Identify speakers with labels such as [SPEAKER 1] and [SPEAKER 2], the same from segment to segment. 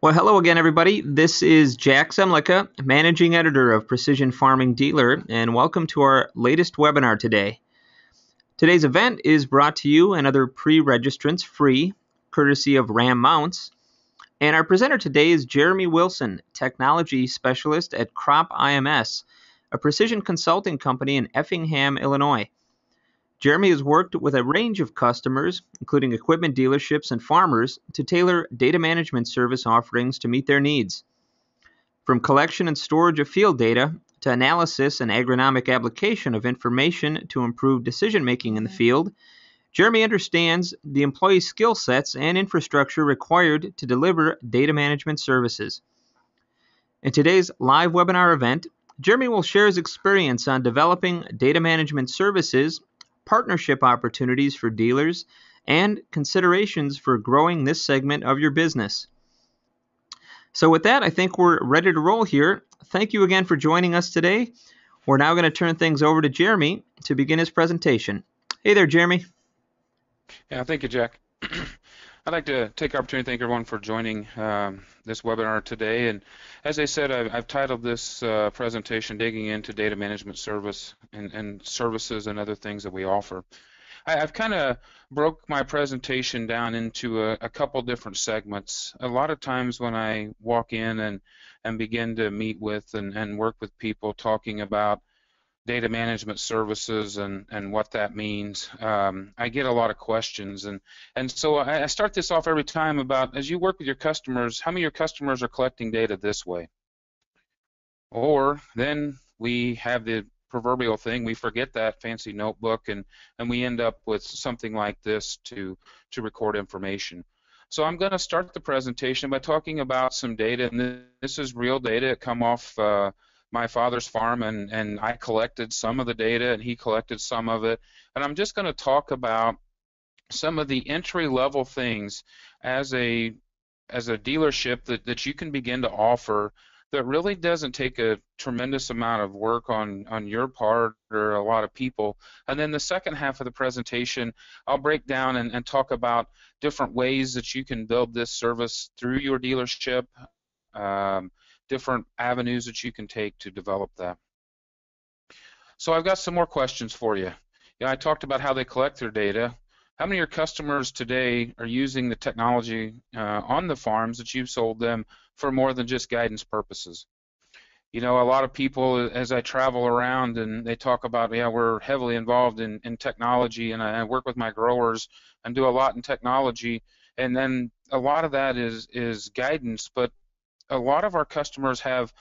[SPEAKER 1] Well, hello again, everybody. This is Jack Zemlicka, Managing Editor of Precision Farming Dealer, and welcome to our latest webinar today. Today's event is brought to you and other pre-registrants free, courtesy of Ram Mounts. And our presenter today is Jeremy Wilson, Technology Specialist at Crop IMS, a precision consulting company in Effingham, Illinois. Jeremy has worked with a range of customers, including equipment dealerships and farmers, to tailor data management service offerings to meet their needs. From collection and storage of field data to analysis and agronomic application of information to improve decision-making in the field, Jeremy understands the employee skill sets and infrastructure required to deliver data management services. In today's live webinar event, Jeremy will share his experience on developing data management services, partnership opportunities for dealers, and considerations for growing this segment of your business. So with that, I think we're ready to roll here. Thank you again for joining us today. We're now going to turn things over to Jeremy to begin his presentation. Hey there, Jeremy.
[SPEAKER 2] Yeah, thank you, Jack. I'd like to take the opportunity to thank everyone for joining this webinar today. And as I said, I've titled this presentation, Digging into Data Management Service and Services and Other Things that we offer. I've kind of broke my presentation down into a couple different segments. A lot of times when I walk in and begin to meet with and work with people talking about data management services and what that means, I get a lot of questions, and so I start this off every time about, as you work with your customers, how many of your customers are collecting data this way? Or then we have the proverbial thing, we forget that fancy notebook and we end up with something like this to record information. So I'm going to start the presentation by talking about some data, and this is real data. It come off my father's farm, and I collected some of the data and he collected some of it, and I'm just going to talk about some of the entry-level things as a dealership that you can begin to offer that really doesn't take a tremendous amount of work on your part or a lot of people. And then the second half of the presentation, I'll break down and talk about different ways that you can build this service through your dealership, different avenues that you can take to develop that. So I've got some more questions for you. I talked about how they collect their data. How many of your customers today are using the technology on the farms that you've sold them for more than just guidance purposes? A lot of people, as I travel around and they talk about, yeah, we're heavily involved in technology, and I work with my growers and do a lot in technology, and then a lot of that is guidance, but a lot of our customers have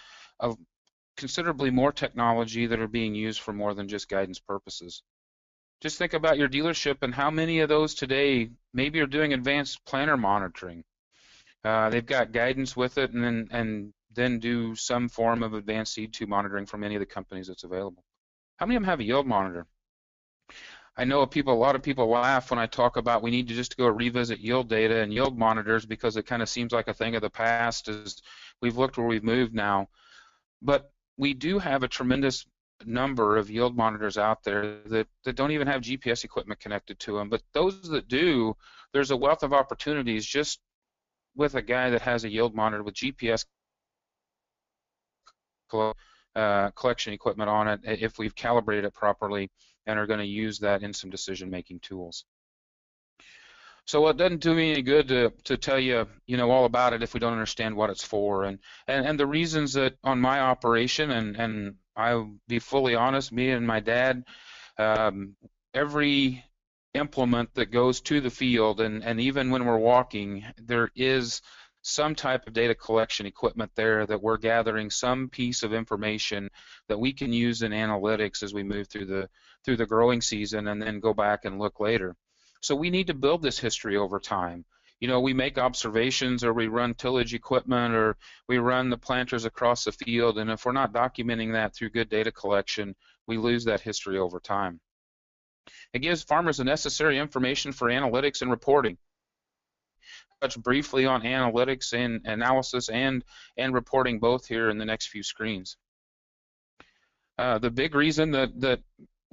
[SPEAKER 2] considerably more technology that are being used for more than just guidance purposes. Just think about your dealership and how many of those today maybe are doing advanced planter monitoring. They've got guidance with it, and then do some form of advanced seed-to monitoring from any of the companies that's available. How many of them have a yield monitor? I know a lot of people laugh when I talk about we need to just go revisit yield data and yield monitors because it kind of seems like a thing of the past as we've looked where we've moved now. But we do have a tremendous number of yield monitors out there that don't even have GPS equipment connected to them. But those that do, there's a wealth of opportunities just with a guy that has a yield monitor with GPS collection equipment on it, if we've calibrated it properly and are going to use that in some decision-making tools. So it doesn't do me any good to tell you, all about it if we don't understand what it's for. And the reasons that on my operation, and I'll be fully honest, me and my dad, every implement that goes to the field, and even when we're walking, there is some type of data collection equipment there that we're gathering some piece of information that we can use in analytics as we move through the growing season and then go back and look later. So we need to build this history over time. We make observations, or we run tillage equipment, or we run the planters across the field, and if we're not documenting that through good data collection, we lose that history over time. It gives farmers the necessary information for analytics and reporting. Touch briefly on analytics and analysis and reporting both here in the next few screens. The big reason that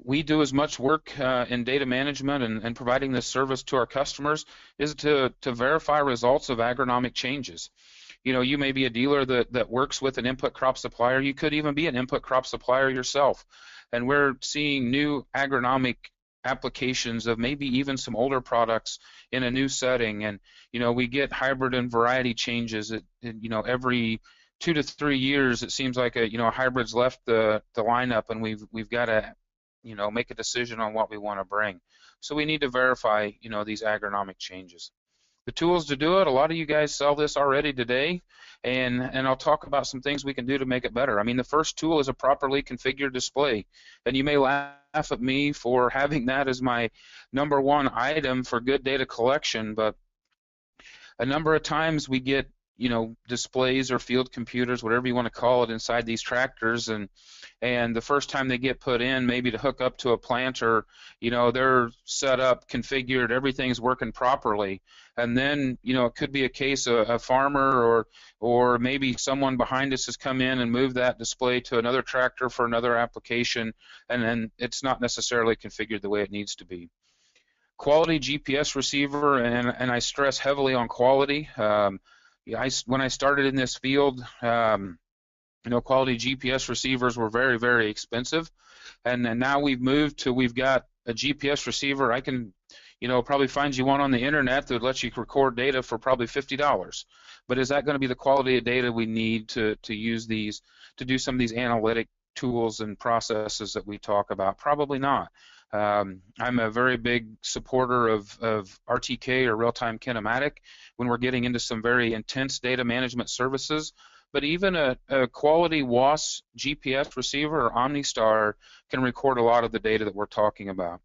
[SPEAKER 2] we do as much work in data management and providing this service to our customers is to verify results of agronomic changes. You may be a dealer that works with an input crop supplier. You could even be an input crop supplier yourself. And we're seeing new agronomic applications of maybe even some older products in a new setting. And we get hybrid and variety changes every 2 to 3 years. It seems like a hybrid's left the lineup, and we've got to make a decision on what we want to bring. So we need to verify these agronomic changes. The tools to do it, a lot of you guys sell this already today, and I'll talk about some things we can do to make it better. I mean, the first tool is a properly configured display, and you may laugh at me for having that as my #1 item for good data collection, but a number of times we get displays or field computers, whatever you want to call it, inside these tractors, and the first time they get put in, maybe to hook up to a planter, they're set up, configured, everything's working properly, and then it could be a case of a farmer or maybe someone behind us has come in and moved that display to another tractor for another application, and then it's not necessarily configured the way it needs to be. Quality GPS receiver, and I stress heavily on quality. When I started in this field, quality GPS receivers were very, very expensive, and now we've got a GPS receiver. I can, probably find you one on the internet that lets you record data for probably $50. But is that going to be the quality of data we need to use these, to do some of these analytic tools and processes that we talk about? Probably not. I'm a very big supporter of RTK, or real-time kinematic, when we're getting into some very intense data management services. But even a quality WAS GPS receiver or OmniStar can record a lot of the data that we're talking about.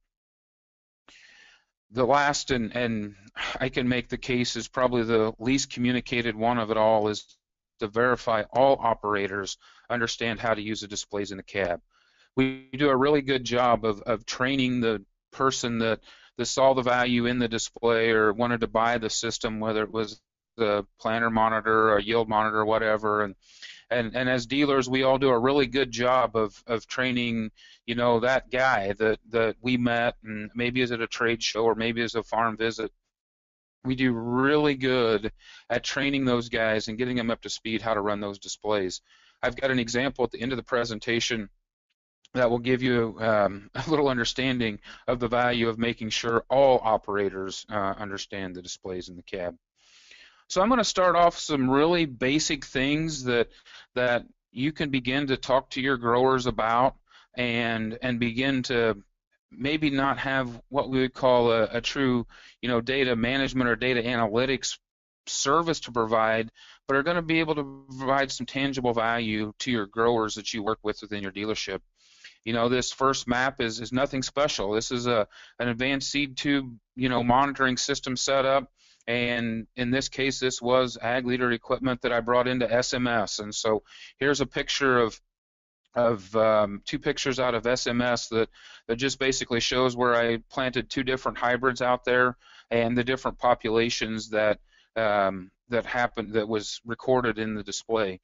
[SPEAKER 2] The last, and I can make the case, is probably the least communicated one of it all, is to verify all operators understand how to use the displays in the cab. We do a really good job of training the person that saw the value in the display or wanted to buy the system, whether it was the planter monitor or yield monitor or whatever. And as dealers, we all do a really good job of training, that guy that we met, and maybe is at a trade show or maybe is a farm visit. We do really good at training those guys and getting them up to speed how to run those displays. I've got an example at the end of the presentation that will give you a little understanding of the value of making sure all operators understand the displays in the cab. So I'm going to start off some really basic things that you can begin to talk to your growers about, and begin to maybe not have what we would call a true data management or data analytics service to provide, but are going to be able to provide some tangible value to your growers that you work with within your dealership. This first map is nothing special. This is an advanced seed tube, monitoring system setup, and in this case, this was ag leader equipment that I brought into SMS. And so here's a picture of 2 pictures out of SMS that just basically shows where I planted 2 different hybrids out there and the different populations that happened, that was recorded in the display.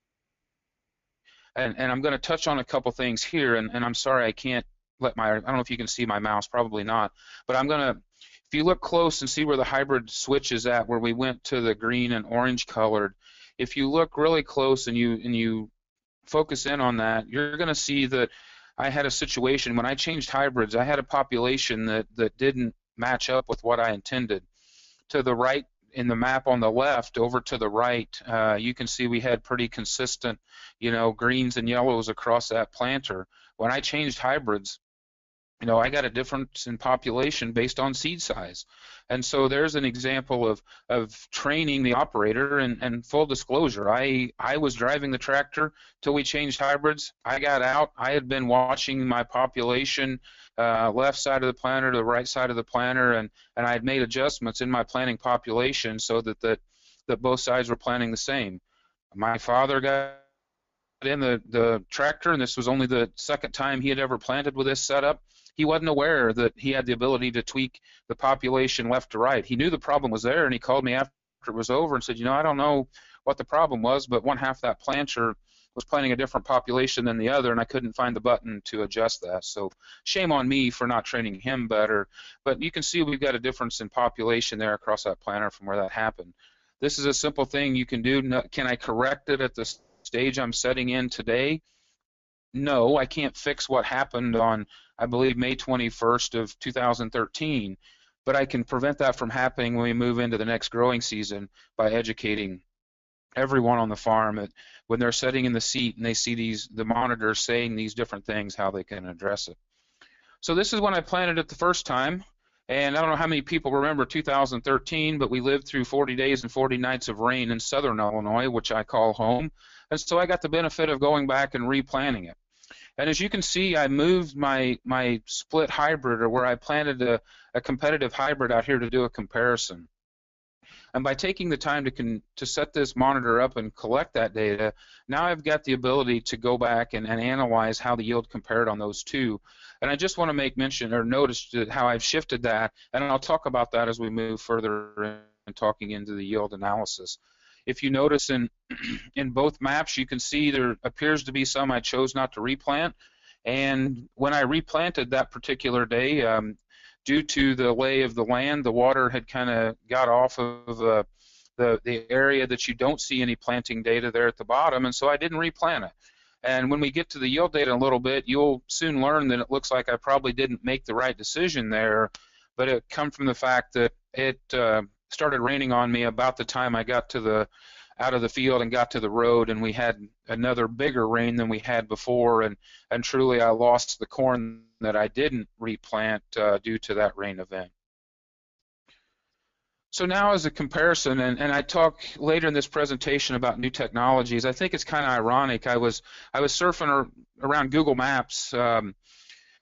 [SPEAKER 2] And I'm going to touch on a couple things here, and I'm sorry I can't I don't know if you can see my mouse, probably not, but I'm going to, if you look close and see where the hybrid switch is at, where we went to the green and orange colored, if you look really close and you focus in on that, you're going to see that I had a situation when I changed hybrids. I had a population that didn't match up with what I intended. To the right, in the map on the left, over to the right, you can see we had pretty consistent, greens and yellows across that planter. When I changed hybrids, I got a difference in population based on seed size. And so there's an example of training the operator, and full disclosure, I was driving the tractor till we changed hybrids. I got out. I had been watching my population, left side of the planter to the right side of the planter, and I had made adjustments in my planting population so that both sides were planting the same. My father got in the tractor, and this was only the second time he had ever planted with this setup. He wasn't aware that he had the ability to tweak the population left to right. He knew the problem was there, and he called me after it was over and said, I don't know what the problem was, but one half that planter was planting a different population than the other, and I couldn't find the button to adjust that. So shame on me for not training him better. But you can see we've got a difference in population there across that planter from where that happened. This is a simple thing you can do. Can I correct it at the stage I'm setting in today? No, I can't fix what happened on, I believe, May 21st of 2013, but I can prevent that from happening when we move into the next growing season by educating everyone on the farm when they're sitting in the seat and they see the monitors saying these different things, how they can address it. So this is when I planted it the first time, and I don't know how many people remember 2013, but we lived through 40 days and 40 nights of rain in southern Illinois, which I call home, and so I got the benefit of going back and replanting it. And as you can see, I moved my split hybrid, or where I planted a competitive hybrid out here to do a comparison. And by taking the time to set this monitor up and collect that data, now I've got the ability to go back and analyze how the yield compared on those two. And I just want to make mention or notice how I've shifted that, and I'll talk about that as we move further in talking into the yield analysis. If you notice in both maps, you can see there appears to be some I chose not to replant. And when I replanted that particular day, due to the lay of the land, the water had kind of got off of the area that you don't see any planting data there at the bottom, and so I didn't replant it. And when we get to the yield data in a little bit, you'll soon learn that it looks like I probably didn't make the right decision there, but it come from the fact that it started raining on me about the time I got to out of the field and got to the road, and we had another bigger rain than we had before, and truly I lost the corn that I didn't replant due to that rain event. So now as a comparison, and I talk later in this presentation about new technologies, I think it's kind of ironic. I was surfing around Google Maps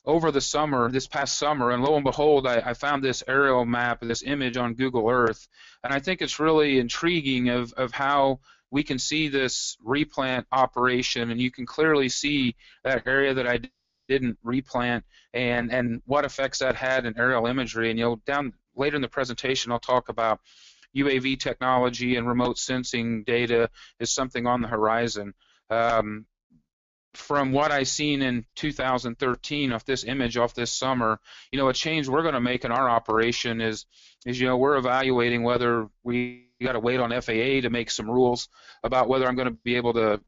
[SPEAKER 2] over the summer, this past summer, and lo and behold, I found this aerial map, this image on Google Earth, and I think it's really intriguing of how we can see this replant operation, and you can clearly see that area that I didn't replant and what effects that had in aerial imagery. And down later in the presentation, I'll talk about UAV technology and remote sensing data is something on the horizon. From what I seen in 2013 off this image off this summer, a change we're going to make in our operation is we're evaluating whether we got to wait on FAA to make some rules about whether I'm going to be able to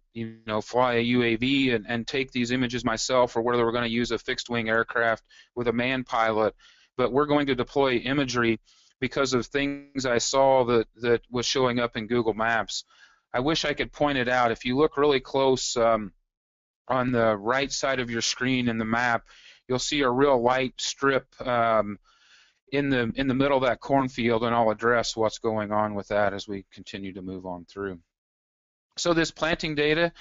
[SPEAKER 2] fly a UAV and take these images myself, or whether we're going to use a fixed wing aircraft with a manned pilot. But we're going to deploy imagery because of things I saw that was showing up in Google Maps. I wish I could point it out. If you look really close on the right side of your screen in the map, you'll see a real light strip in the middle of that cornfield, and I'll address what's going on with that as we continue to move on through. So this planting data,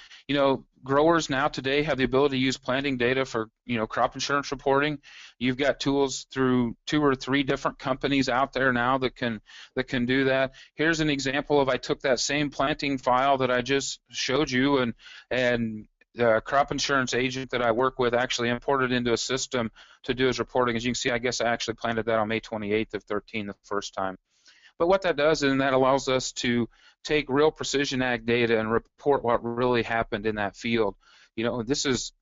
[SPEAKER 2] growers now today have the ability to use planting data for crop insurance reporting. You've got tools through 2 or 3 different companies out there now that can do that. Here's an example of I took that same planting file that I just showed you, and the crop insurance agent that I work with actually imported into a system to do his reporting. As you can see, I guess I actually planted that on May 28th of 13 the first time. But what that does is that allows us to take real precision ag data and report what really happened in that field. This is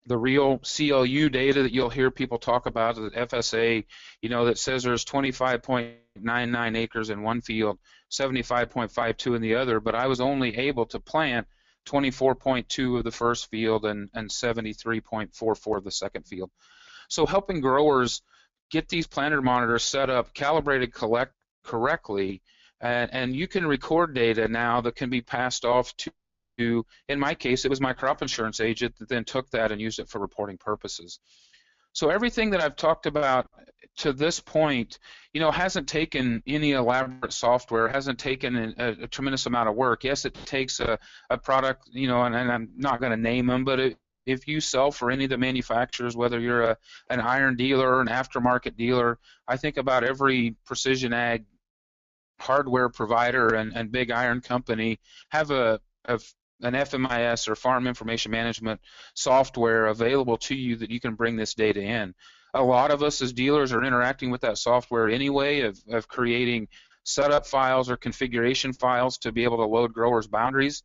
[SPEAKER 2] the real CLU data that you'll hear people talk about, the FSA, that says there's 25.99 acres in one field, 75.52 in the other, but I was only able to plant 24.2 of the first field and 73.44 of the second field. So helping growers get these planter monitors set up, calibrated correctly, and you can record data now that can be passed off to, in my case, it was my crop insurance agent that then took that and used it for reporting purposes. So everything that I've talked about to this point, hasn't taken any elaborate software, hasn't taken a tremendous amount of work. Yes, it takes a product, and I'm not going to name them, but if you sell for any of the manufacturers, whether you're an iron dealer or an aftermarket dealer, I think about every precision ag hardware provider and big iron company have an FMIS or farm information management software available to you that you can bring this data in. A lot of us as dealers are interacting with that software anyway of creating setup files or configuration files to be able to load growers' boundaries.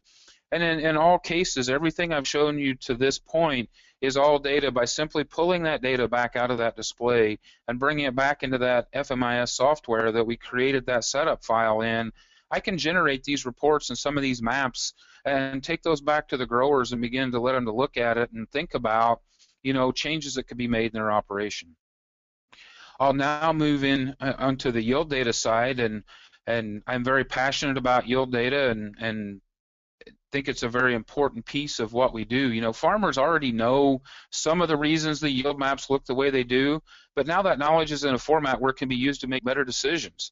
[SPEAKER 2] And in all cases, everything I've shown you to this point is all data by simply pulling that data back out of that display and bringing it back into that FMIS software that we created that setup file in. I can generate these reports and some of these maps and take those back to the growers and begin to let them to look at it and think about, changes that could be made in their operation. I'll now move in onto the yield data side, and I'm very passionate about yield data and think it's a very important piece of what we do. Farmers already know some of the reasons the yield maps look the way they do, but now that knowledge is in a format where it can be used to make better decisions.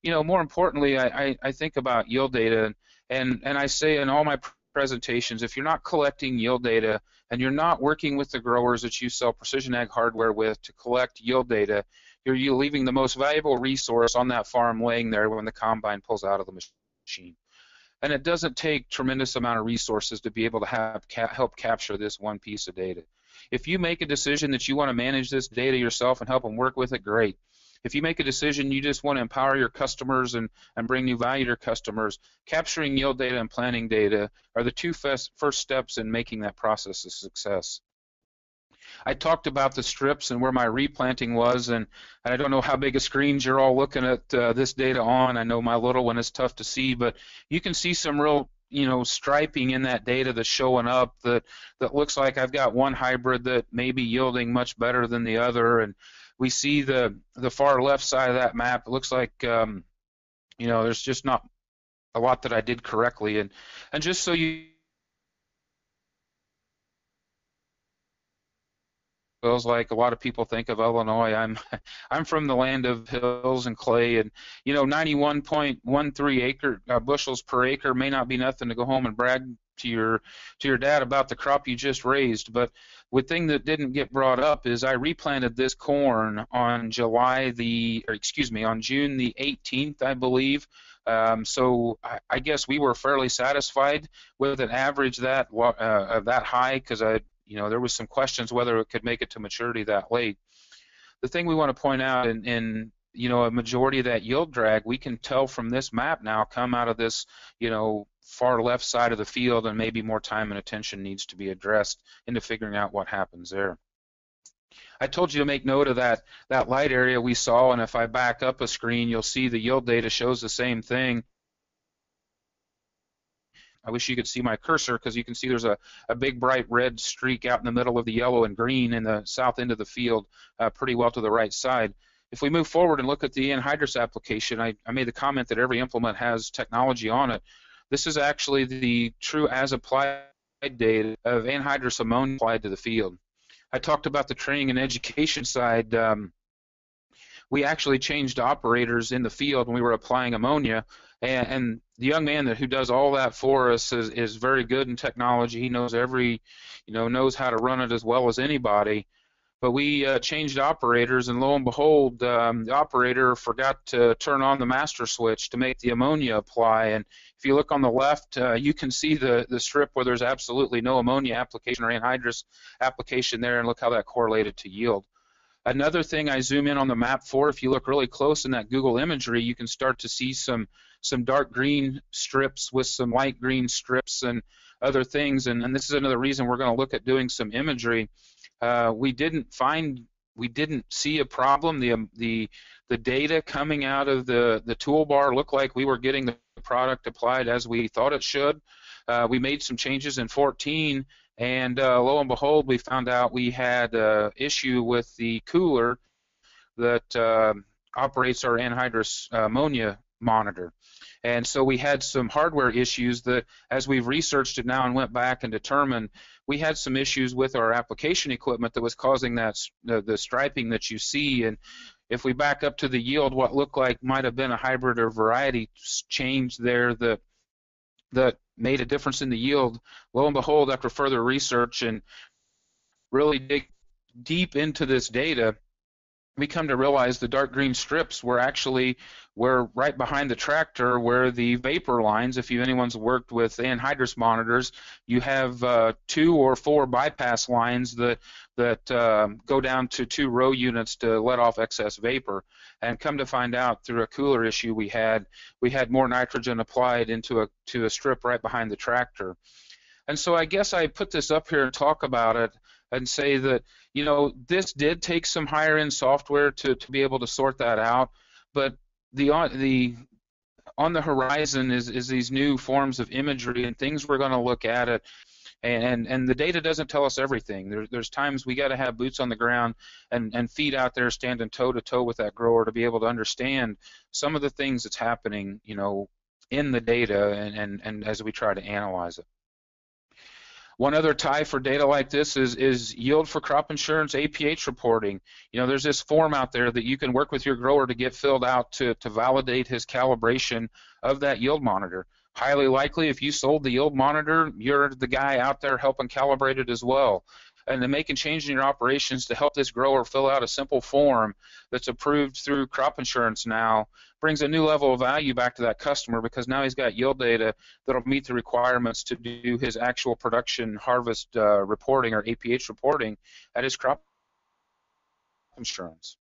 [SPEAKER 2] More importantly, I think about yield data, and I say in all my presentations, if you're not collecting yield data and you're not working with the growers that you sell precision ag hardware with to collect yield data, you're leaving the most valuable resource on that farm laying there when the combine pulls out of the machine. And it doesn't take tremendous amount of resources to be able to help capture this one piece of data. If you make a decision that you want to manage this data yourself and help them work with it, great. If you make a decision you just want to empower your customers and bring new value to your customers, capturing yield data and planning data are the two first steps in making that process a success. I talked about the strips and where my replanting was, and I don't know how big a screens you're all looking at this data on. I know my little one is tough to see, but you can see some real striping in that data that's showing up that looks like I've got one hybrid that may be yielding much better than the other. And we see the far left side of that map. It looks like there's just not a lot that I did correctly. And just so you feels like a lot of people think of Illinois. I'm from the land of hills and clay, and 91.13 bushels per acre may not be nothing to go home and brag to your dad about the crop you just raised. But one thing that didn't get brought up is I replanted this corn on June the 18th, I believe. So I guess we were fairly satisfied with an average that high, because there was some questions whether it could make it to maturity that late. The thing we want to point out in a majority of that yield drag, we can tell from this map now come out of this far left side of the field, and maybe more time and attention needs to be addressed into figuring out what happens there. I told you to make note of that light area we saw, and if I back up a screen, you'll see the yield data shows the same thing. I wish you could see my cursor, because you can see there's a big bright red streak out in the middle of the yellow and green in the south end of the field, pretty well to the right side. If we move forward and look at the anhydrous application, I made the comment that every implement has technology on it. This is actually the true as-applied data of anhydrous ammonia applied to the field. I talked about the training and education side. We actually changed operators in the field when we were applying ammonia, and the young man who does all that for us is very good in technology. He knows knows how to run it as well as anybody. But we changed operators, and lo and behold, the operator forgot to turn on the master switch to make the ammonia apply. And if you look on the left, you can see the strip where there's absolutely no ammonia application or anhydrous application there, and look how that correlated to yield. Another thing I zoom in on the map for, if you look really close in that Google imagery, you can start to see some dark green strips with some light green strips and other things. And this is another reason we're going to look at doing some imagery. We didn't see a problem. The data coming out of the toolbar looked like we were getting the product applied as we thought it should. We made some changes in 14, and lo and behold, we found out we had an issue with the cooler that operates our anhydrous ammonia monitor. And so we had some hardware issues that, as we've researched it now and went back and determined, we had some issues with our application equipment that was causing the striping that you see. And if we back up to the yield, what looked like might have been a hybrid or variety change there that made a difference in the yield. Lo and behold, after further research and really dig deep into this data, we come to realize the dark green strips were right behind the tractor where the vapor lines, if anyone's worked with anhydrous monitors, you have 2 or 4 bypass lines that go down to 2 row units to let off excess vapor. And come to find out, through a cooler issue we had more nitrogen applied into a strip right behind the tractor. And so I guess I put this up here and talk about it and say that, this did take some higher end software to be able to sort that out, but the on the horizon is these new forms of imagery and things we're going to look at it. And the data doesn't tell us everything. There's times we got to have boots on the ground and feet out there standing toe to toe with that grower to be able to understand some of the things that's happening, in the data and as we try to analyze it. One other tie for data like this is yield for crop insurance APH reporting. There's this form out there that you can work with your grower to get filled out to validate his calibration of that yield monitor. Highly likely, if you sold the yield monitor, you're the guy out there helping calibrate it as well. And then making changes in your operations to help this grower fill out a simple form that's approved through crop insurance now brings a new level of value back to that customer, because now he's got yield data that'll meet the requirements to do his actual production harvest reporting or APH reporting at his crop insurance.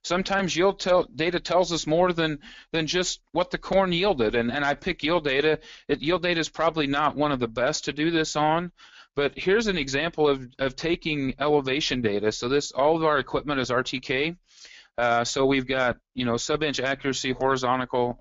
[SPEAKER 2] Sometimes yield data tells us more than just what the corn yielded, and I pick yield data. Yield data is probably not one of the best to do this on, but here's an example of taking elevation data. So all of our equipment is RTK. So we've got sub-inch accuracy, horizontal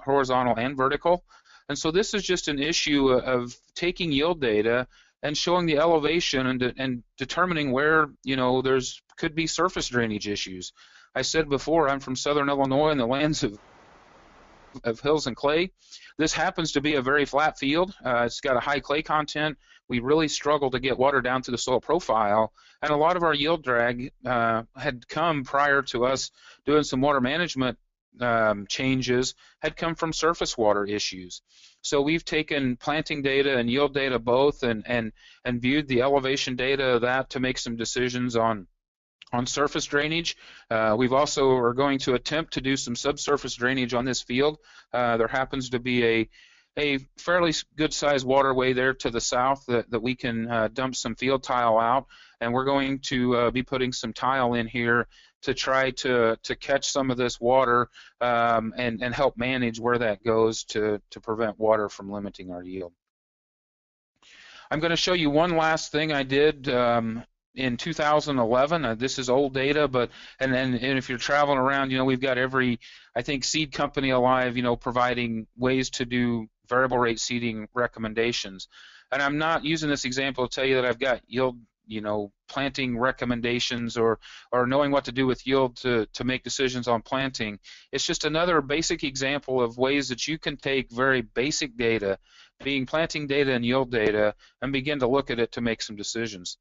[SPEAKER 2] and vertical, and so this is just an issue of taking yield data and showing the elevation and determining where there's could be surface drainage issues. I said before, I'm from Southern Illinois in the lands of hills and clay. This happens to be a very flat field. It's got a high clay content. We really struggle to get water down to the soil profile, and a lot of our yield drag had come prior to us doing some water management changes, had come from surface water issues. So we've taken planting data and yield data both and viewed the elevation data of that to make some decisions on surface drainage. We've also are going to attempt to do some subsurface drainage on this field. There happens to be a fairly good sized waterway there to the south that we can dump some field tile out, and we're going to be putting some tile in here to try to catch some of this water and help manage where that goes to prevent water from limiting our yield. I'm going to show you one last thing I did in 2011. This is old data, but and if you're traveling around, we've got every, I think, seed company alive, providing ways to do variable rate seeding recommendations. And I'm not using this example to tell you that I've got yield, planting recommendations or knowing what to do with yield to make decisions on planting. It's just another basic example of ways that you can take very basic data, being planting data and yield data, and begin to look at it to make some decisions.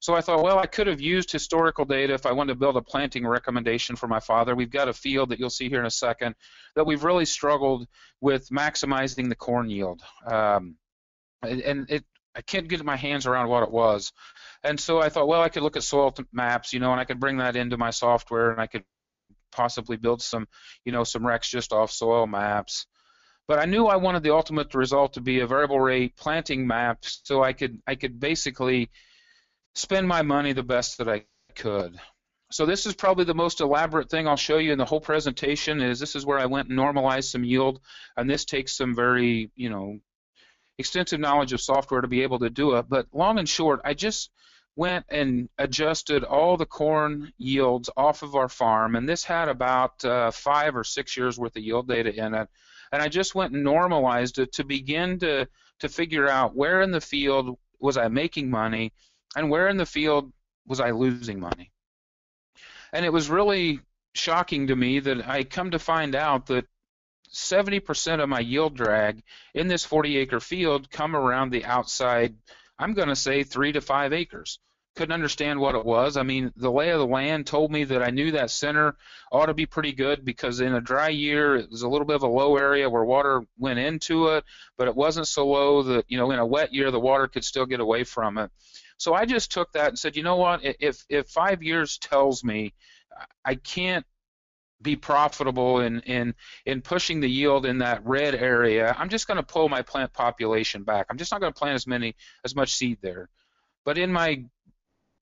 [SPEAKER 2] So I thought, well, I could have used historical data if I wanted to build a planting recommendation for my father. We've got a field that you'll see here in a second that we've really struggled with maximizing the corn yield. I can't get my hands around what it was. And so I thought, well, I could look at soil maps, and I could bring that into my software, and I could possibly build some, some recs just off soil maps. But I knew I wanted the ultimate result to be a variable rate planting map, so I could basically spend my money the best that I could. So this is probably the most elaborate thing I'll show you in the whole presentation. This is where I went and normalized some yield, and this takes some very, extensive knowledge of software to be able to do it. But long and short, I just went and adjusted all the corn yields off of our farm, and this had about 5 or 6 years worth of yield data in it. And I just went and normalized it to begin to figure out where in the field was I making money and where in the field was I losing money. And it was really shocking to me that I come to find out that 70% of my yield drag in this 40-acre field come around the outside, I'm going to say 3 to 5 acres. Couldn't understand what it was. I mean, the lay of the land told me that I knew that center ought to be pretty good, because in a dry year it was a little bit of a low area where water went into it, but it wasn't so low that, in a wet year the water could still get away from it. So I just took that and said, you know what, if 5 years tells me I can't be profitable in pushing the yield in that red area, I'm just going to pull my plant population back. I'm just not going to plant as much seed there. But in my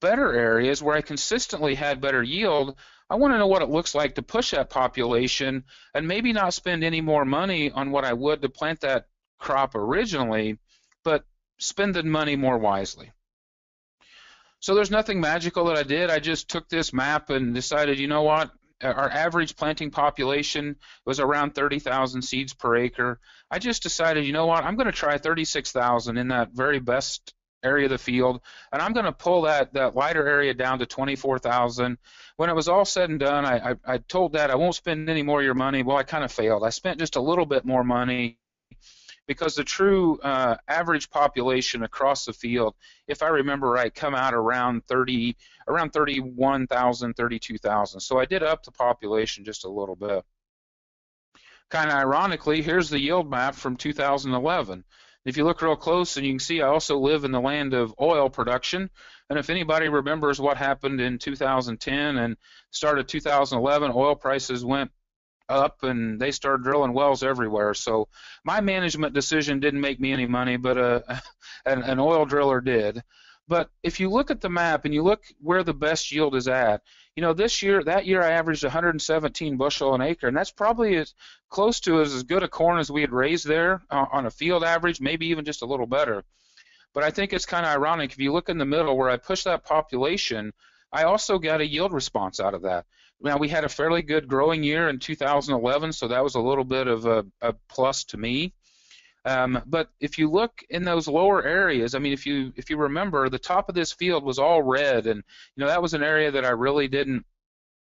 [SPEAKER 2] better areas where I consistently had better yield, I want to know what it looks like to push that population and maybe not spend any more money on what I would to plant that crop originally, but spend the money more wisely. So there's nothing magical that I did. I just took this map and decided, you know what, our average planting population was around 30,000 seeds per acre. I just decided, you know what, I'm going to try 36,000 in that very best area of the field, and I'm going to pull that lighter area down to 24,000. When it was all said and done, I told Dad I won't spend any more of your money. Well, I kind of failed. I spent just a little bit more money because the true average population across the field, if I remember right, come out around 31,000, 32,000. So I did up the population just a little bit. Kind of ironically, here's the yield map from 2011. If you look real close, and you can see I also live in the land of oil production. And if anybody remembers what happened in 2010 and started 2011, oil prices went up and they started drilling wells everywhere. So my management decision didn't make me any money, but an oil driller did. But if you look at the map and you look where the best yield is at, you know, that year I averaged 117 bushel an acre, and that's probably as close to as good a corn as we had raised there on a field average, maybe even just a little better. But I think it's kind of ironic. If you look in the middle where I pushed that population, I also got a yield response out of that. Now, we had a fairly good growing year in 2011, so that was a little bit of a plus to me. But if you look in those lower areas, I mean, if you remember, the top of this field was all red, and you know that was an area that I really didn't,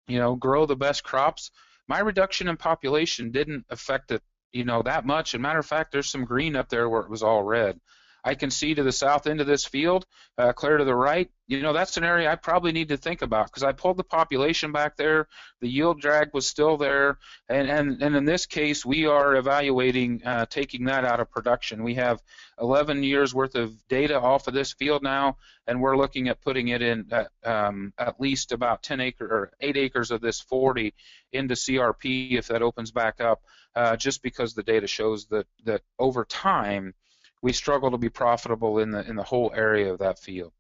[SPEAKER 2] you know, grow the best crops. My reduction in population didn't affect it, you know, that much. As a matter of fact, there's some green up there where it was all red. I can see to the south end of this field, clear to the right, you know, that's an area I probably need to think about because I pulled the population back there, the yield drag was still there, and in this case, we are evaluating taking that out of production. We have 11 years worth of data off of this field now, and we're looking at putting it in at least about 10 acres or 8 acres of this 40 into CRP if that opens back up, just because the data shows that over time, we struggle to be profitable in the whole area of that field.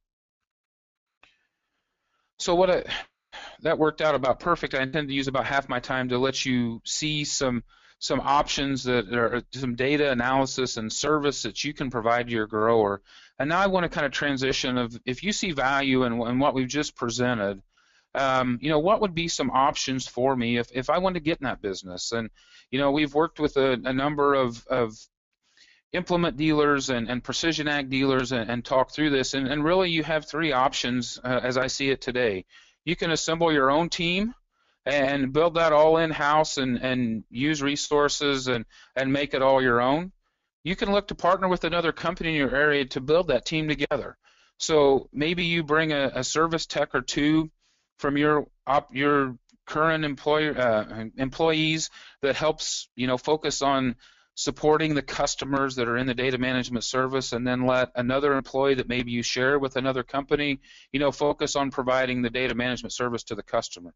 [SPEAKER 2] So that worked out about perfect. I intend to use about half my time to let you see some options that are some data analysis and service that you can provide to your grower. And now I want to kind of transition of if you see value in what we've just presented, you know, what would be some options for me if I want to get in that business? And you know, we've worked with a number of implement dealers and precision ag dealers and talk through this, and really you have three options as I see it today. You can assemble your own team and build that all in-house and use resources and make it all your own. You can look to partner with another company in your area to build that team together. So maybe you bring a service tech or two from your current employees that helps, you know, focus on supporting the customers that are in the data management service, and then let another employee that maybe you share with another company, you know, focus on providing the data management service to the customer.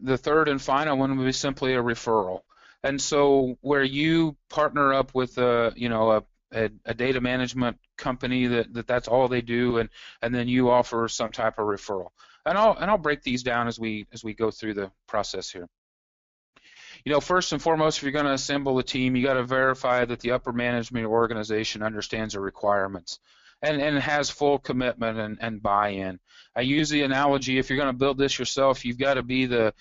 [SPEAKER 2] The third and final one would be simply a referral. And so where you partner up with a data management company that's all they do, and then you offer some type of referral. And I'll break these down as we go through the process here. You know, first and foremost, if you're going to assemble a team, you got to verify that the upper management organization understands the requirements and has full commitment and buy-in. I use the analogy, if you're going to build this yourself, you've got to be the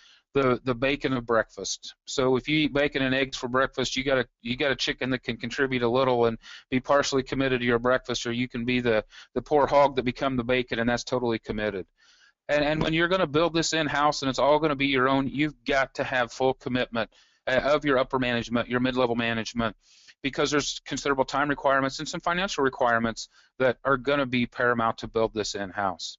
[SPEAKER 2] bacon of breakfast. So if you eat bacon and eggs for breakfast, you got a chicken that can contribute a little and be partially committed to your breakfast, or you can be the poor hog that become the bacon, and that's totally committed. And when you're going to build this in-house and it's all going to be your own, you've got to have full commitment of your upper management, your mid-level management, because there's considerable time requirements and some financial requirements that are going to be paramount to build this in-house.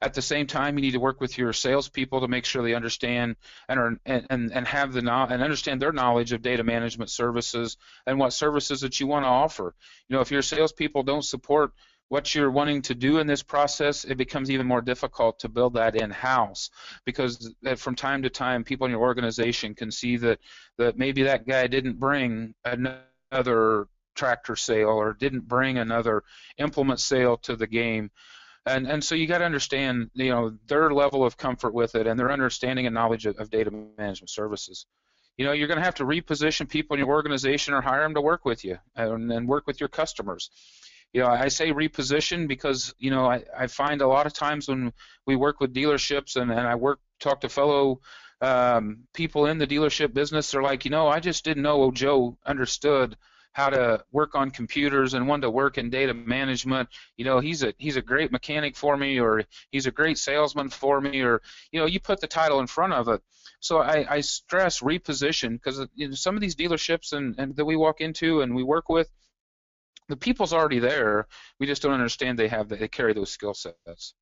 [SPEAKER 2] At the same time, you need to work with your salespeople to make sure they understand and understand their knowledge of data management services and what services that you want to offer. You know, if your salespeople don't support what you're wanting to do in this process, it becomes even more difficult to build that in-house, because from time to time people in your organization can see that maybe that guy didn't bring another tractor sale or didn't bring another implement sale to the game. And so you got to understand, you know, their level of comfort with it and their understanding and knowledge of data management services. You know, you're going to have to reposition people in your organization or hire them to work with you and work with your customers. I say reposition because I find a lot of times when we work with dealerships and I talk to fellow people in the dealership business, they're like, I just didn't know Joe understood how to work on computers and wanted to work in data management. He's a great mechanic for me, or he's a great salesman for me, or you put the title in front of it. So I stress reposition because some of these dealerships and that we walk into and we work with, the people's already there. We just don't understand they carry those skill sets.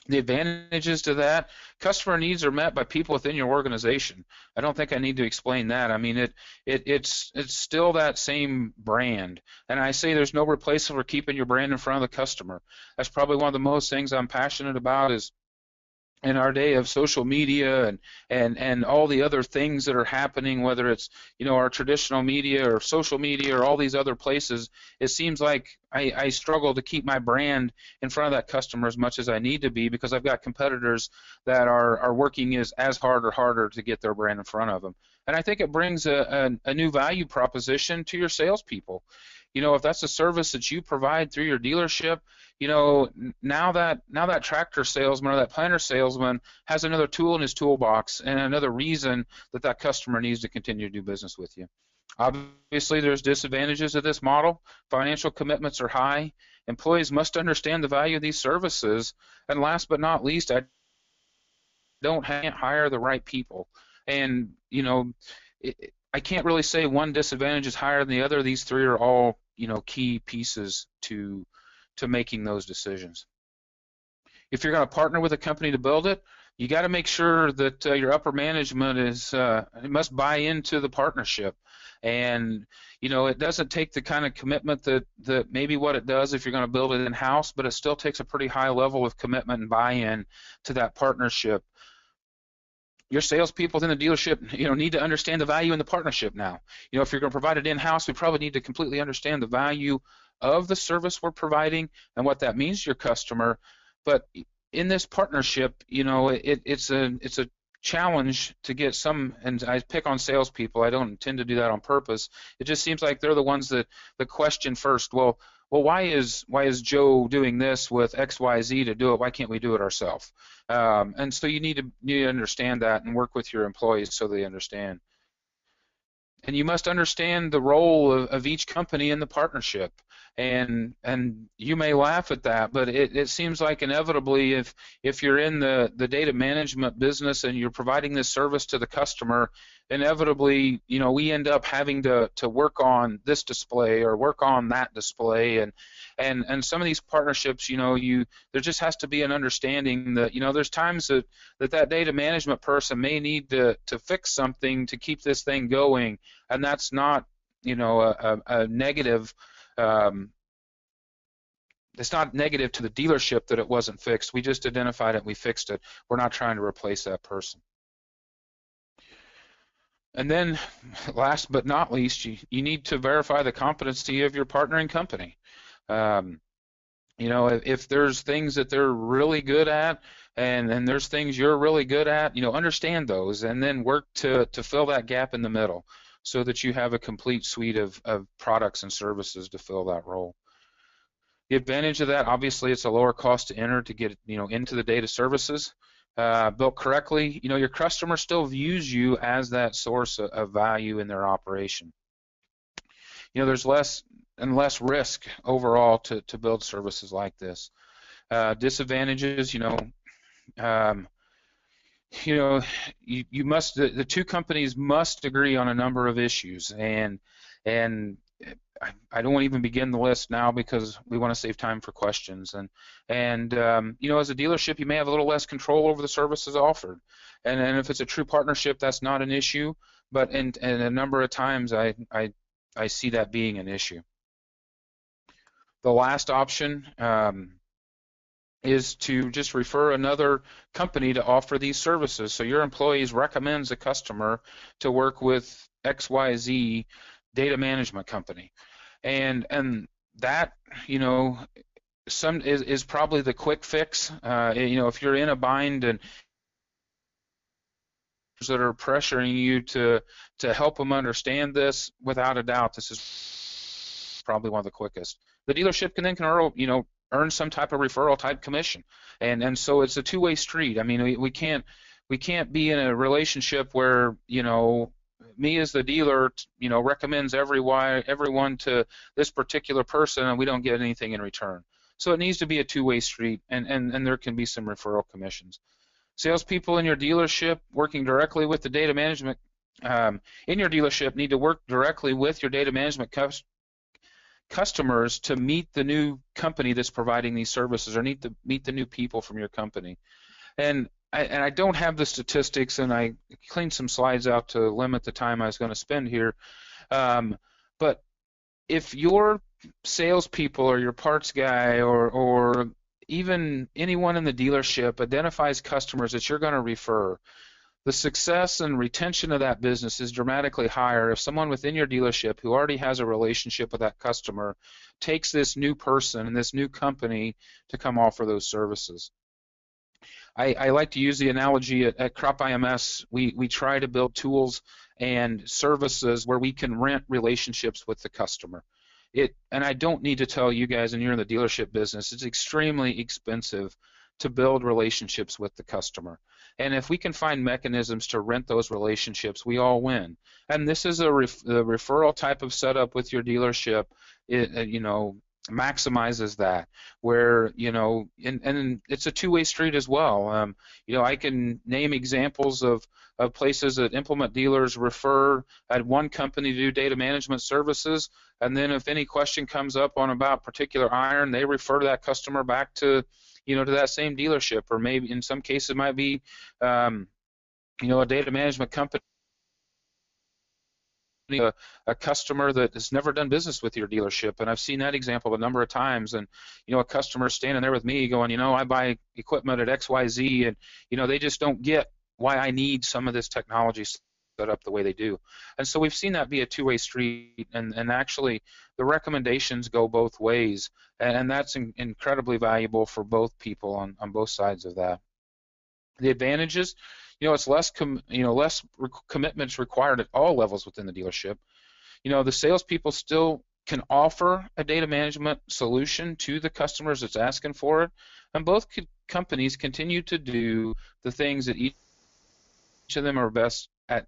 [SPEAKER 2] The advantages to that, customer needs are met by people within your organization. I don't think I need to explain that. I mean, it's still that same brand. And I say there's no replacement for keeping your brand in front of the customer. That's probably one of the most things I'm passionate about is in our day of social media and all the other things that are happening, whether it's our traditional media or social media or all these other places, it seems like I struggle to keep my brand in front of that customer as much as I need to be because I've got competitors that are working as hard or harder to get their brand in front of them. And I think it brings a new value proposition to your salespeople. If that's a service that you provide through your dealership, now that tractor salesman or that planter salesman has another tool in his toolbox and another reason that customer needs to continue to do business with you. Obviously, there's disadvantages of this model. Financial commitments are high. Employees must understand the value of these services. And last but not least, I can't hire the right people. And, I can't really say one disadvantage is higher than the other. These three are all, key pieces to making those decisions. If you're going to partner with a company to build it, you got to make sure that your upper management must buy into the partnership. And it doesn't take the kind of commitment that maybe what it does if you're going to build it in-house, but it still takes a pretty high level of commitment and buy-in to that partnership. Your salespeople within the dealership, need to understand the value in the partnership now. If you're going to provide it in-house, we probably need to completely understand the value of the service we're providing and what that means to your customer. But in this partnership, it's a challenge to get some, and I pick on salespeople. I don't intend to do that on purpose. It just seems like they're the ones that the question first. Well, why is Joe doing this with X, Y, Z to do it? Why can't we do it ourselves? And so you need to understand that and work with your employees so they understand. And you must understand the role of each company in the partnership. And you may laugh at that, but it seems like inevitably if you're in the data management business and you're providing this service to the customer, inevitably we end up having to work on this display or work on that display, and some of these partnerships, there just has to be an understanding that there's times that data management person may need to fix something to keep this thing going, and that's not a negative. It's not negative to the dealership that it wasn't fixed. We just identified it and we fixed it. We're not trying to replace that person. And then last but not least, you need to verify the competency of your partnering company. If there's things that they're really good at and there's things you're really good at, understand those and then work to fill that gap in the middle so that you have a complete suite of products and services to fill that role. The advantage of that, obviously, it's a lower cost to enter to get into the data services. Built correctly, your customer still views you as that source of value in their operation. There's less and less risk overall to build services like this. Disadvantages, you must the two companies must agree on a number of issues, and I don't want to even begin the list now because we want to save time for questions. And as a dealership, you may have a little less control over the services offered. And if it's a true partnership, that's not an issue. But in a number of times, I see that being an issue. The last option is to just refer another company to offer these services. So your employees recommends a customer to work with XYZ data management company, and that some is probably the quick fix. If you're in a bind and that are pressuring you to help them understand this, without a doubt, this is probably one of the quickest. The dealership can then earn some type of referral type commission, and so it's a two-way street. I mean, we can't be in a relationship where me as the dealer recommends everyone to this particular person and we don't get anything in return. So it needs to be a two-way street, and there can be some referral commissions. Salespeople in your dealership working directly with the data management in your dealership need to work directly with your data management customers to meet the new company that's providing these services, or need to meet the new people from your company. And I don't have the statistics, and I cleaned some slides out to limit the time I was going to spend here. But if your salespeople or your parts guy or even anyone in the dealership identifies customers that you're going to refer, the success and retention of that business is dramatically higher if someone within your dealership who already has a relationship with that customer takes this new person and this new company to come offer those services. I like to use the analogy at Crop IMS. We try to build tools and services where we can rent relationships with the customer. And I don't need to tell you guys, and you're in the dealership business, it's extremely expensive to build relationships with the customer. And if we can find mechanisms to rent those relationships, we all win. And this is a referral type of setup with your dealership. Maximizes that, where and it's a two-way street as well. I can name examples of places that implement dealers refer at one company to do data management services, and then if any question comes up about particular iron, they refer that customer back to to that same dealership, or maybe in some cases it might be a data management company, a customer that has never done business with your dealership. And I've seen that example a number of times, and a customer standing there with me going, I buy equipment at XYZ, and they just don't get why I need some of this technology set up the way they do. And so we've seen that be a two-way street, and actually the recommendations go both ways, and that's incredibly valuable for both people on both sides of that. The advantages, it's less commitments required at all levels within the dealership. The salespeople still can offer a data management solution to the customers that's asking for it, and both companies continue to do the things that each of them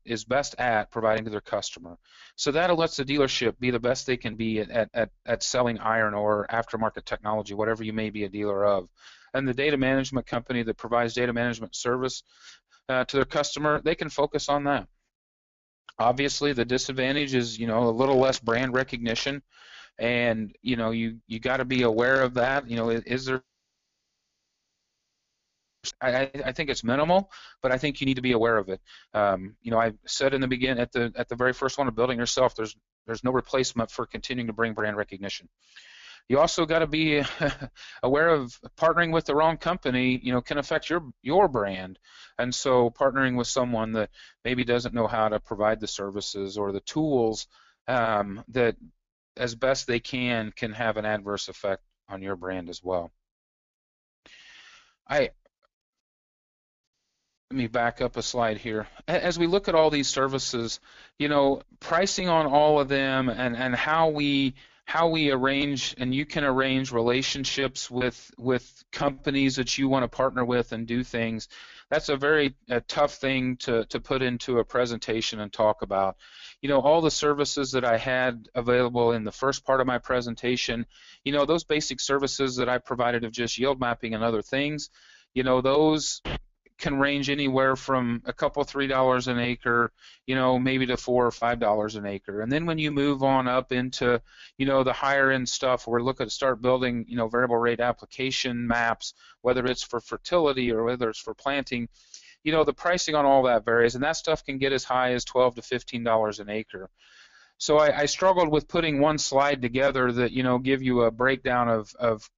[SPEAKER 2] is best at providing to their customer. So that lets the dealership be the best they can be at selling iron or aftermarket technology, whatever you may be a dealer of. And the data management company that provides data management service to their customer, they can focus on that. Obviously, the disadvantage is, a little less brand recognition, and you got to be aware of that. Is there? I think it's minimal, but I think you need to be aware of it. I said in the beginning, at the very first one of building yourself, there's no replacement for continuing to bring brand recognition. You also got to be aware of partnering with the wrong company, can affect your brand. And so partnering with someone that maybe doesn't know how to provide the services or the tools that as best they can have an adverse effect on your brand as well. Let me back up a slide here. As we look at all these services, pricing on all of them and how we arrange, and you can arrange relationships with companies that you want to partner with and do things. That's a very tough thing to put into a presentation and talk about. All the services that I had available in the first part of my presentation, those basic services that I provided of just yield mapping and other things, those can range anywhere from a couple $3 an acre, maybe to $4 or $5 an acre. And then when you move on up into, the higher end stuff, we're looking to start building, variable rate application maps, whether it's for fertility or whether it's for planting, the pricing on all that varies, and that stuff can get as high as $12 to $15 an acre. So I struggled with putting one slide together that, give you a breakdown of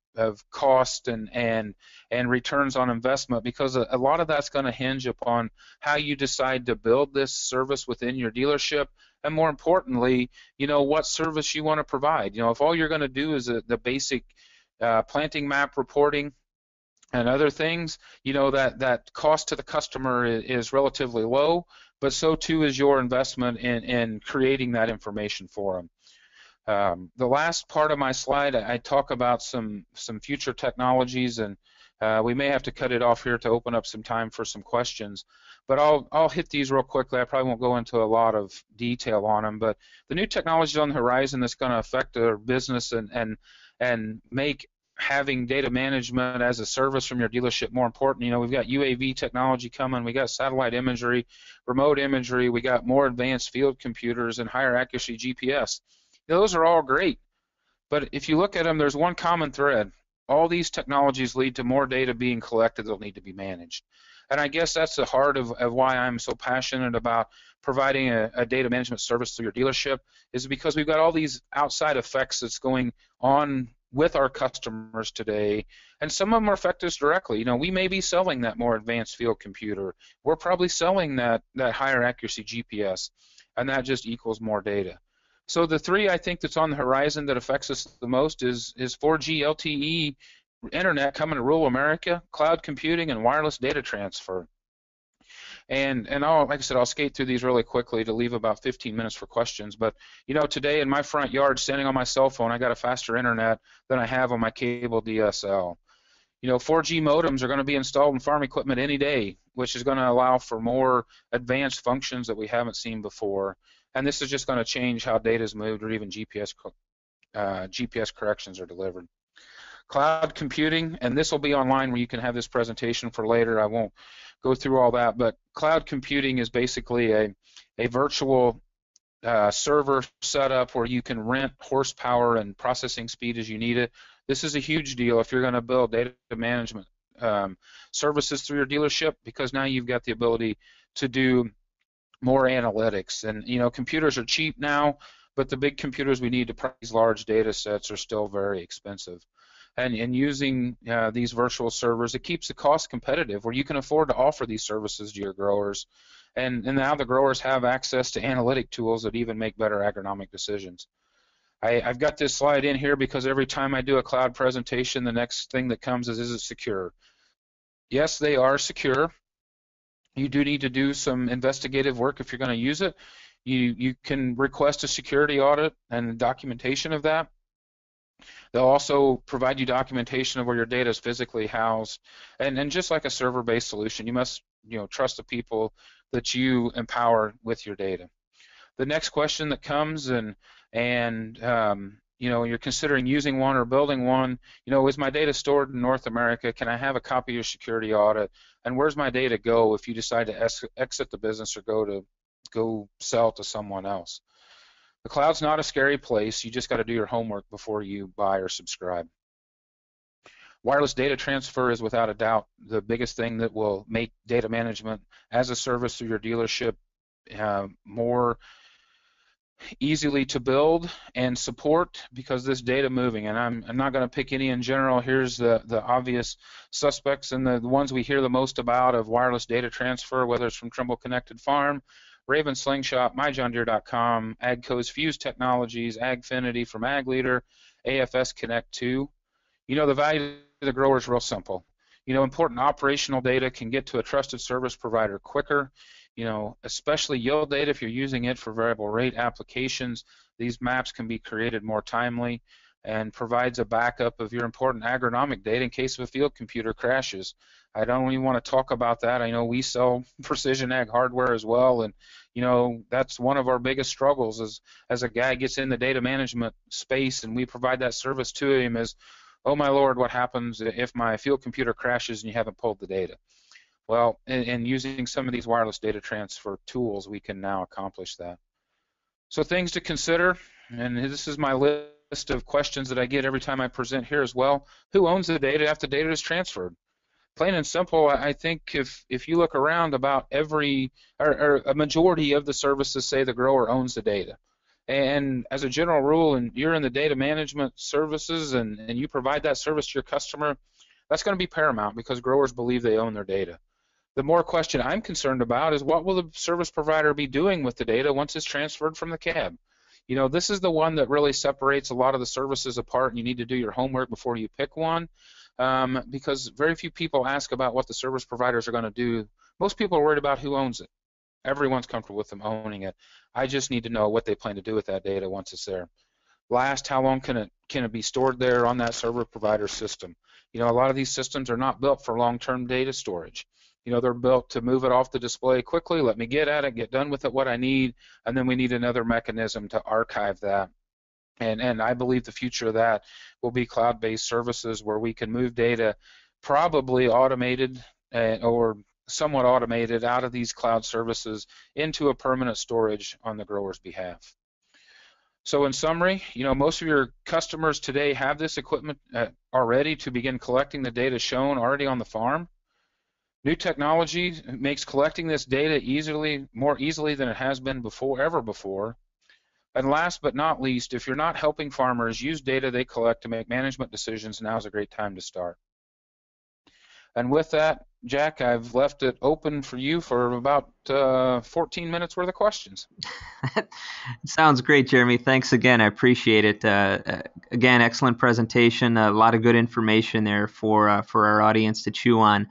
[SPEAKER 2] cost and returns on investment, because a lot of that's going to hinge upon how you decide to build this service within your dealership, and more importantly, what service you want to provide. If all you're going to do is the basic planting map reporting and other things, that cost to the customer is relatively low, but so too is your investment in creating that information for them. The last part of my slide, I talk about some future technologies, and we may have to cut it off here to open up some time for some questions. But I'll hit these real quickly. I probably won't go into a lot of detail on them, but the new technologies on the horizon that's going to affect our business and make having data management as a service from your dealership more important. You know, we've got UAV technology coming, we got satellite imagery, remote imagery, we got more advanced field computers and higher accuracy GPS. Those are all great, but if you look at them, there's one common thread. All these technologies lead to more data being collected that'll need to be managed. And I guess that's the heart of why I'm so passionate about providing a data management service to your dealership, is because we've got all these outside effects that's going on with our customers today, and some of them affect us directly. You know, we may be selling that more advanced field computer. We're probably selling that higher accuracy GPS, and that just equals more data. So the three I think that's on the horizon that affects us the most is 4G LTE internet coming to rural America, cloud computing, and wireless data transfer. And like I said, I'll skate through these really quickly to leave about 15 minutes for questions. But you know, today in my front yard, standing on my cell phone, I got a faster internet than I have on my cable DSL. You know, 4G modems are going to be installed in farm equipment any day, which is going to allow for more advanced functions that we haven't seen before. And this is just going to change how data is moved, or even GPS corrections are delivered. Cloud computing, and this will be online where you can have this presentation for later. I won't go through all that, but cloud computing is basically a virtual server setup where you can rent horsepower and processing speed as you need it. This is a huge deal if you're going to build data management services through your dealership, because now you've got the ability to do more analytics. And you know, computers are cheap now, but the big computers we need to process these large data sets are still very expensive. And using these virtual servers, it keeps the cost competitive, where you can afford to offer these services to your growers. And now the growers have access to analytic tools that even make better agronomic decisions. I've got this slide in here because every time I do a cloud presentation, the next thing that comes is it secure? Yes, they are secure. You do need to do some investigative work if you're going to use it. You can request a security audit and documentation of that. They'll also provide you documentation of where your data is physically housed. And just like a server-based solution, you must trust the people that you empower with your data. The next question that comes, and you're considering using one or building one, is my data stored in North America? Can I have a copy of your security audit? And where's my data go if you decide to exit the business or go sell to someone else? The cloud's not a scary place. You just got to do your homework before you buy or subscribe. Wireless data transfer is without a doubt the biggest thing that will make data management as a service through your dealership more easily to build and support, because this data moving, and I'm not going to pick any in general. Here's the obvious suspects and the ones we hear the most about of wireless data transfer, whether it's from Trimble Connected Farm, Raven Slingshot, MyJohnDeere.com, AGCO's Fuse Technologies, AgFinity from AgLeader, AFS Connect 2. The value to the grower is real simple. Important operational data can get to a trusted service provider quicker. Especially yield data, if you're using it for variable rate applications, these maps can be created more timely and provides a backup of your important agronomic data in case of a field computer crashes. I don't even want to talk about that. I know we sell precision ag hardware as well, and that's one of our biggest struggles as a guy gets in the data management space and we provide that service to him is, oh my Lord, what happens if my field computer crashes and you haven't pulled the data? Well, and using some of these wireless data transfer tools, we can now accomplish that. So things to consider, and this is my list of questions that I get every time I present here as well. Who owns the data after the data is transferred? Plain and simple, I think if you look around, about every or a majority of the services say the grower owns the data. And as a general rule, and you're in the data management services and you provide that service to your customer, that's going to be paramount because growers believe they own their data. The more question I'm concerned about is what will the service provider be doing with the data once it's transferred from the cab? This is the one that really separates a lot of the services apart, and you need to do your homework before you pick one, because very few people ask about what the service providers are going to do. Most people are worried about who owns it. Everyone's comfortable with them owning it. I just need to know what they plan to do with that data once it's there. last? How long can it be stored there on that server provider system? A lot of these systems are not built for long-term data storage. They're built to move it off the display quickly, let me get at it, get done with it, what I need, and then we need another mechanism to archive that. And I believe the future of that will be cloud-based services where we can move data, probably automated or somewhat automated, out of these cloud services into a permanent storage on the grower's behalf. So in summary, most of your customers today have this equipment already to begin collecting the data shown already on the farm. New technology makes collecting this data more easily than it has been ever before. And last but not least, if you're not helping farmers use data they collect to make management decisions, now's a great time to start. And with that, Jack, I've left it open for you for about 14 minutes worth of questions.
[SPEAKER 1] Sounds great, Jeremy. Thanks again. I appreciate it. Again, excellent presentation. A lot of good information there for our audience to chew on.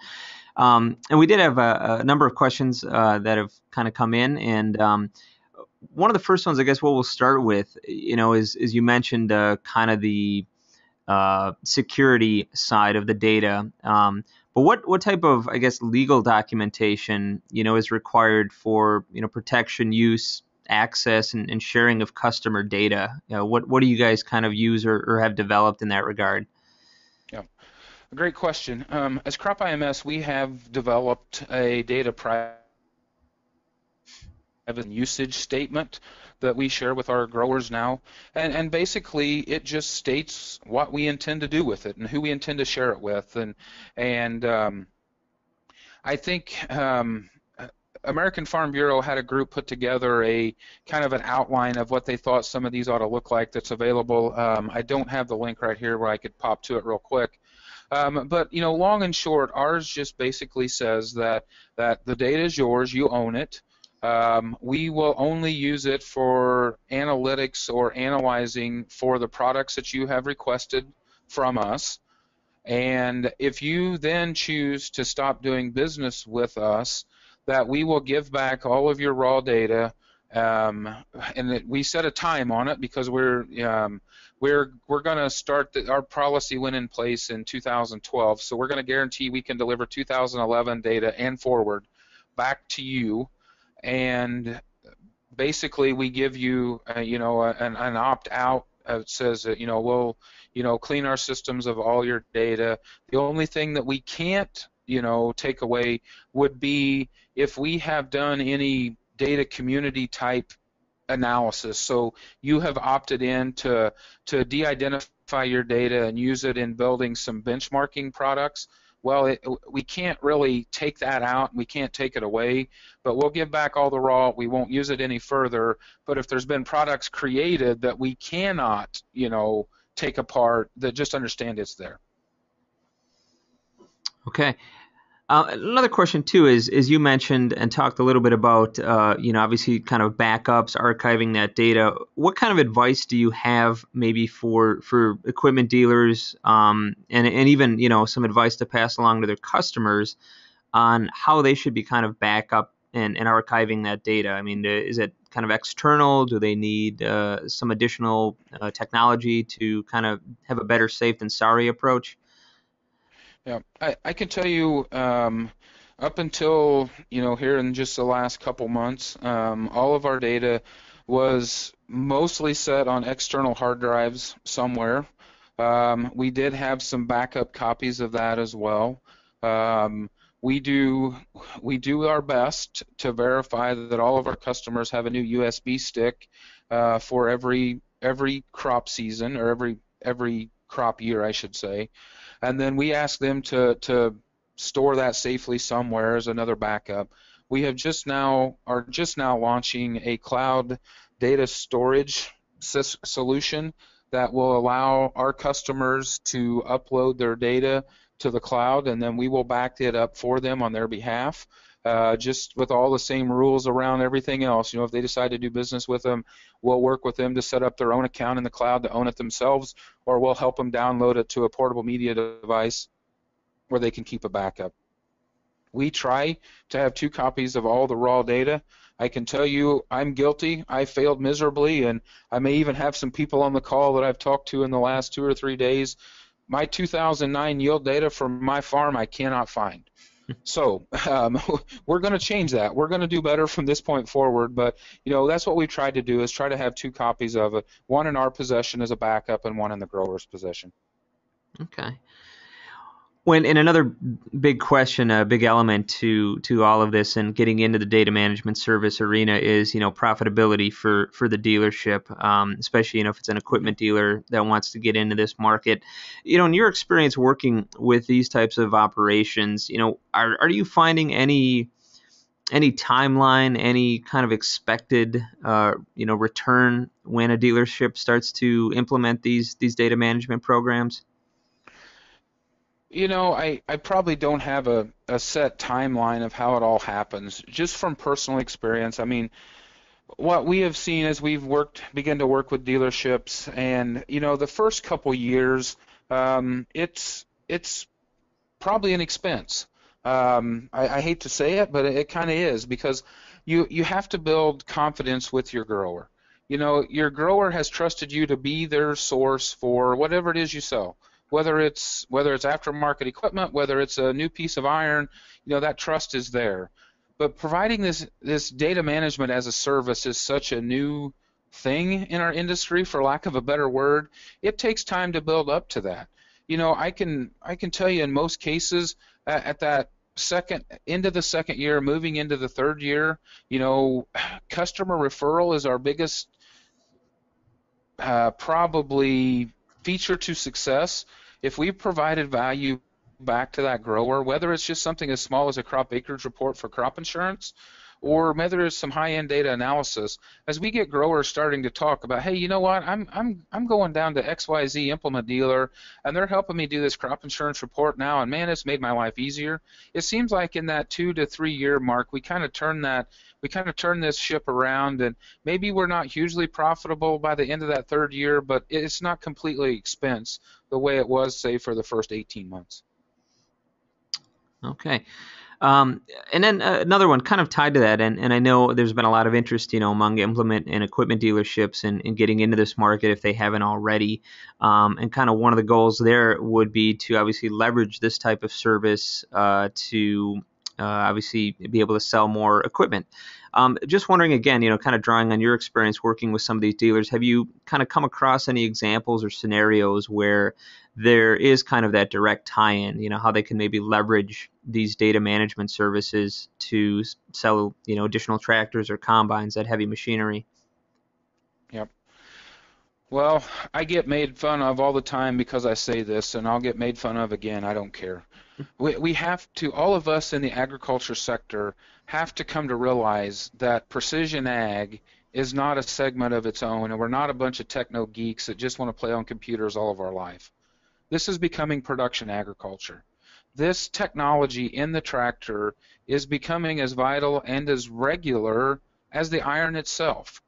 [SPEAKER 1] And we did have a number of questions that have kind of come in, and one of the first ones, I guess, what we'll start with, is you mentioned kind of the security side of the data. But what type of, I guess, legal documentation, is required for, protection, use, access, and sharing of customer data? What do you guys kind of use or have developed in that regard?
[SPEAKER 2] Yeah, a great question. As Crop IMS, we have developed a data privacy usage statement that we share with our growers now, and basically it just states what we intend to do with it and who we intend to share it with, and I think American Farm Bureau had a group put together a kind of an outline of what they thought some of these ought to look like that's available. I don't have the link right here where I could pop to it real quick. But long and short, ours just basically says that the data is yours, you own it. We will only use it for analytics or analyzing for the products that you have requested from us. And if you then choose to stop doing business with us, that we will give back all of your raw data, and we set a time on it because we're going to start. Our policy went in place in 2012, so we're going to guarantee we can deliver 2011 data and forward back to you. And basically, we give you, an opt-out. It says that we'll, clean our systems of all your data. The only thing that we can't, take away would be if we have done any data community type analysis. So you have opted in to de-identify your data and use it in building some benchmarking products. Well, we can't really take that out. We can't take it away, but we'll give back all the raw. We won't use it any further. But if there's been products created that we cannot, take apart, that just understand it's there.
[SPEAKER 1] Okay. Another question too is you mentioned and talked a little bit about obviously kind of backups, archiving that data. What kind of advice do you have maybe for equipment dealers, and even some advice to pass along to their customers on how they should be kind of back up and archiving that data? I mean, is it kind of external? Do they need some additional technology to kind of have a better safe than sorry approach?
[SPEAKER 2] Yeah, I can tell you up until here in just the last couple months, all of our data was mostly set on external hard drives somewhere. We did have some backup copies of that as well. We do our best to verify that all of our customers have a new USB stick for every crop season, or every crop year, I should say. And then we ask them to store that safely somewhere as another backup. We are just now launching a cloud data storage solution that will allow our customers to upload their data to the cloud, and then we will back it up for them on their behalf, just with all the same rules around everything else. If they decide to do business with them, we'll work with them to set up their own account in the cloud to own it themselves, or we'll help them download it to a portable media device where they can keep a backup. We try to have 2 copies of all the raw data I can tell you I'm guilty. I failed miserably, and I may even have some people on the call that I've talked to in the last 2 or 3 days. My 2009 yield data from my farm I cannot find. So we're going to change that. We're going to do better from this point forward. But that's what we tried to do, is try to have two copies of it, one in our possession as a backup and one in the grower's possession.
[SPEAKER 1] Okay. And another big question, a big element to all of this and getting into the data management service arena is, profitability for the dealership, especially, if it's an equipment dealer that wants to get into this market. In your experience working with these types of operations, are you finding any timeline, any kind of expected, return when a dealership starts to implement these data management programs?
[SPEAKER 2] I probably don't have a set timeline of how it all happens. Just from personal experience, I mean, what we have seen as we've begun to work with dealerships, and the first couple years, it's probably an expense. I hate to say it, but it kind of is, because you have to build confidence with your grower. Your grower has trusted you to be their source for whatever it is you sell, whether it's aftermarket equipment, whether it's a new piece of iron. That trust is there. But providing this data management as a service is such a new thing in our industry, for lack of a better word. It takes time to build up to that. I can tell you in most cases, at that end of the second year, moving into the third year, customer referral is our biggest probably feature to success. If we provided value back to that grower, whether it's just something as small as a crop acreage report for crop insurance, or whether it's some high-end data analysis, as we get growers starting to talk about, hey, you know what, I'm going down to XYZ implement dealer, and they're helping me do this crop insurance report now, and man, it's made my life easier. It seems like in that 2 to 3 year mark, we kind of turn this ship around, and maybe we're not hugely profitable by the end of that third year, but it's not completely expense the way it was, say, for the first 18 months.
[SPEAKER 1] Okay. And then another one kind of tied to that, and I know there's been a lot of interest, among implement and equipment dealerships in getting into this market if they haven't already. And kind of one of the goals there would be to obviously leverage this type of service to obviously be able to sell more equipment. Just wondering again, kind of drawing on your experience working with some of these dealers, have you kind of come across any examples or scenarios where there is kind of that direct tie-in, how they can maybe leverage these data management services to sell, additional tractors or combines, that heavy machinery?
[SPEAKER 2] Yep. Well, I get made fun of all the time because I say this, and I'll get made fun of again. I don't care. We have to, all of us in the agriculture sector have to come to realize that precision ag is not a segment of its own, and we're not a bunch of techno geeks that just want to play on computers all of our life. This is becoming production agriculture. This technology in the tractor is becoming as vital and as regular as the iron itself.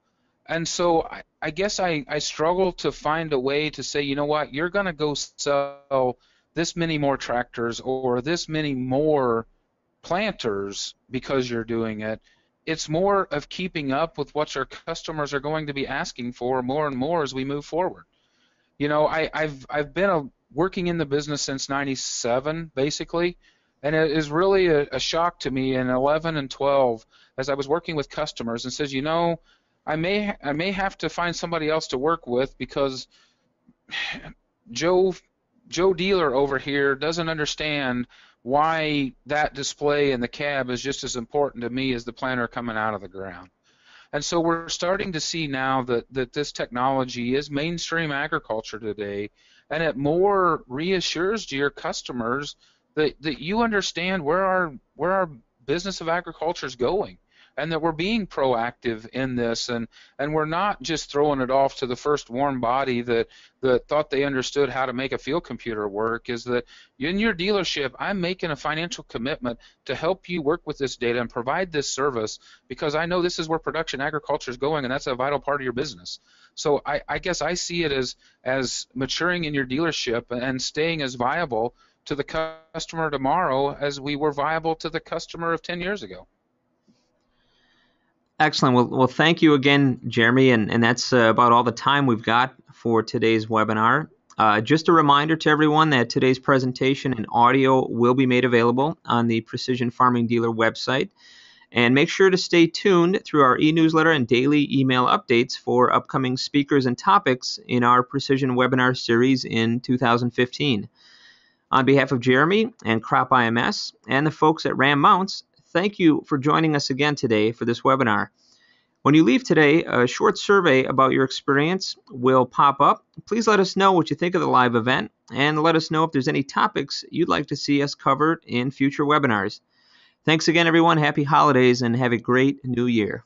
[SPEAKER 2] And so I guess I struggle to find a way to say, you know what, you're going to go sell this many more tractors or this many more planters because you're doing it. It's more of keeping up with what our customers are going to be asking for more and more as we move forward. I've been working in the business since '97, basically, and it is really a shock to me in 11 and 12 as I was working with customers and says, I may have to find somebody else to work with because Joe dealer over here doesn't understand why that display in the cab is just as important to me as the planter coming out of the ground. And so we're starting to see now that this technology is mainstream agriculture today, and it more reassures to your customers that you understand where our business of agriculture is going, and that we're being proactive in this, and we're not just throwing it off to the first warm body that thought they understood how to make a field computer work. Is that in your dealership, I'm making a financial commitment to help you work with this data and provide this service because I know this is where production agriculture is going, and that's a vital part of your business. So I guess I see it as maturing in your dealership and staying as viable to the customer tomorrow as we were viable to the customer of 10 years ago.
[SPEAKER 1] Excellent. Well, thank you again, Jeremy, and that's about all the time we've got for today's webinar. Just a reminder to everyone that today's presentation and audio will be made available on the Precision Farming Dealer website. And make sure to stay tuned through our e-newsletter and daily email updates for upcoming speakers and topics in our Precision Webinar series in 2015. On behalf of Jeremy and Crop IMS and the folks at Ram Mounts, thank you for joining us again today for this webinar. When you leave today, a short survey about your experience will pop up. Please let us know what you think of the live event and let us know if there's any topics you'd like to see us cover in future webinars. Thanks again, everyone. Happy holidays and have a great new year.